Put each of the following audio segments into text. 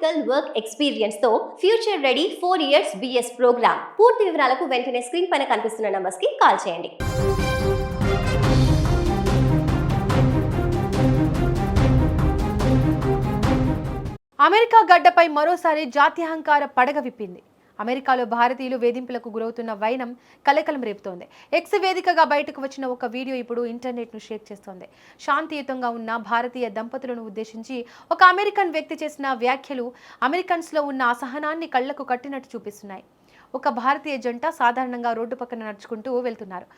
Practical work experience తో future ready 4 years BS programme. పూర్తి వివరాలకు వెంటనే స్క్రీన్ పైన కనిపిస్తున్న నంబర్స్ కి కాల్ చేయండి. అమెరికా గడ్డపై మరోసారి జాత్యహంకార పడగ విప్పింది. అమెరికాలో భారతీయులు వేధింపులకు గురవుతున్న వైనం కలకలం రేపుతోంది. ఎక్స్ వేదికగా బయటకు వచ్చిన ఒక వీడియో ఇప్పుడు ఇంటర్నెట్ను షేక్ చేస్తోంది. శాంతియుతంగా ఉన్న భారతీయ దంపతులను ఉద్దేశించి ఒక అమెరికన్ వ్యక్తి చేసిన వ్యాఖ్యలు అమెరికన్స్లో ఉన్న అసహనాన్ని కళ్లకు కట్టినట్టు చూపిస్తున్నాయి. ఒక భారతీయ జంట సాధారణంగా రోడ్డు పక్కన నడుచుకుంటూ వెళ్తున్నారు.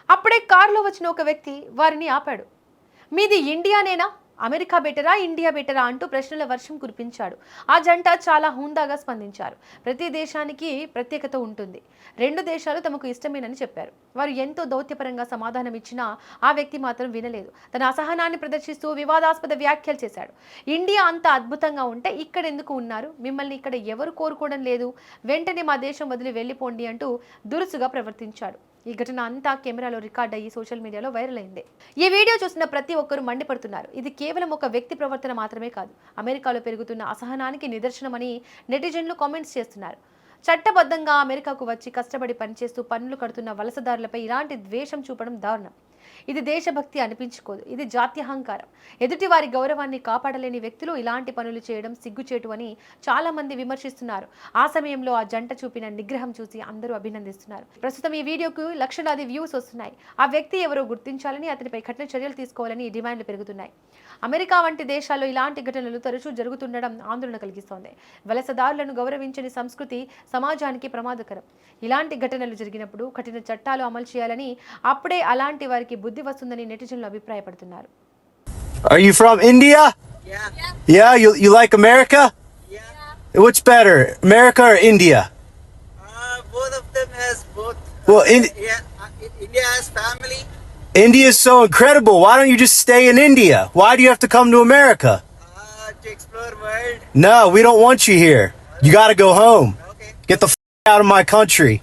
అప్పుడే కారులో వచ్చిన ఒక వ్యక్తి వారిని ఆపాడు. మీది ఇండియానేనా, అమెరికా బెటరా, ఇండియా బెటరా అంటూ ప్రశ్నల వర్షం కురిపించాడు. ఆ జంట చాలా హుందాగా స్పందించారు. ప్రతి దేశానికి ప్రత్యేకత ఉంటుంది, 2 దేశాలు తమకు ఇష్టమేనని చెప్పారు. వారు ఎంతో దౌత్యపరంగా సమాధానం ఇచ్చినా ఆ వ్యక్తి మాత్రం వినలేదు. తన అసహనాన్ని ప్రదర్శిస్తూ వివాదాస్పద వ్యాఖ్యలు చేశాడు. ఇండియా అంత అద్భుతంగా ఉంటే ఇక్కడ ఎందుకు ఉన్నారు, మిమ్మల్ని ఇక్కడ ఎవరు కోరుకోవడం లేదు, వెంటనే మా దేశం వదిలి వెళ్ళిపోండి అంటూ దురుసుగా ప్రవర్తించాడు. ఈ ఘటన అంతా కెమెరాలో రికార్డ్ అయ్యి సోషల్ మీడియాలో వైరల్ అయింది. ఈ వీడియో చూసిన ప్రతి ఒక్కరూ మండిపడుతున్నారు. ఇది కేవలం ఒక వ్యక్తి ప్రవర్తన మాత్రమే కాదు, అమెరికాలో పెరుగుతున్న అసహనానికి నిదర్శనమని నెటిజన్లు కామెంట్స్ చేస్తున్నారు. చట్టబద్ధంగా అమెరికాకు వచ్చి కష్టపడి పనిచేస్తూ పన్నులు కడుతున్న వలసదారులపై ఇలాంటి ద్వేషం చూపడం దారుణం. ఇది దేశభక్తి అనిపించుకోదు, ఇది జాత్యహంకారం. ఎదుటి వారి గౌరవాన్ని కాపాడలేని వ్యక్తులు ఇలాంటి పనులు చేయడం సిగ్గుచేటు అని చాలా మంది విమర్శిస్తున్నారు. ఆ సమయంలో ఆ జంట చూపిన నిగ్రహం చూసి అందరూ అభినందిస్తున్నారు. ప్రస్తుతం ఈ వీడియోకు లక్షలాది వ్యూస్ వస్తున్నాయి. ఆ వ్యక్తి ఎవరో గుర్తించాలని, అతనిపై కఠిన చర్యలు తీసుకోవాలని డిమాండ్లు పెరుగుతున్నాయి. అమెరికా వంటి దేశాల్లో ఇలాంటి ఘటనలు తరచూ జరుగుతుండడం ఆందోళన కలిగిస్తోంది. వలసదారులను గౌరవించని సంస్కృతి సమాజానికి ప్రమాదకరం. ఇలాంటి ఘటనలు జరిగినప్పుడు కఠిన చట్టాలు అమలు చేయాలని, అప్పుడే అలాంటి వారికి బుద్ధి వస్తుందని నెటిజన్లు అభిప్రాయపడుతున్నారు. Are you from India? Yeah, you like America? Yeah. What's better, America or India? Both of them has both. Well, India has family. India is so incredible. Why don't you just stay in India? Why do you have to come to America? To explore world. No, we don't want you here. You got to go home. Okay. Get the out of my country.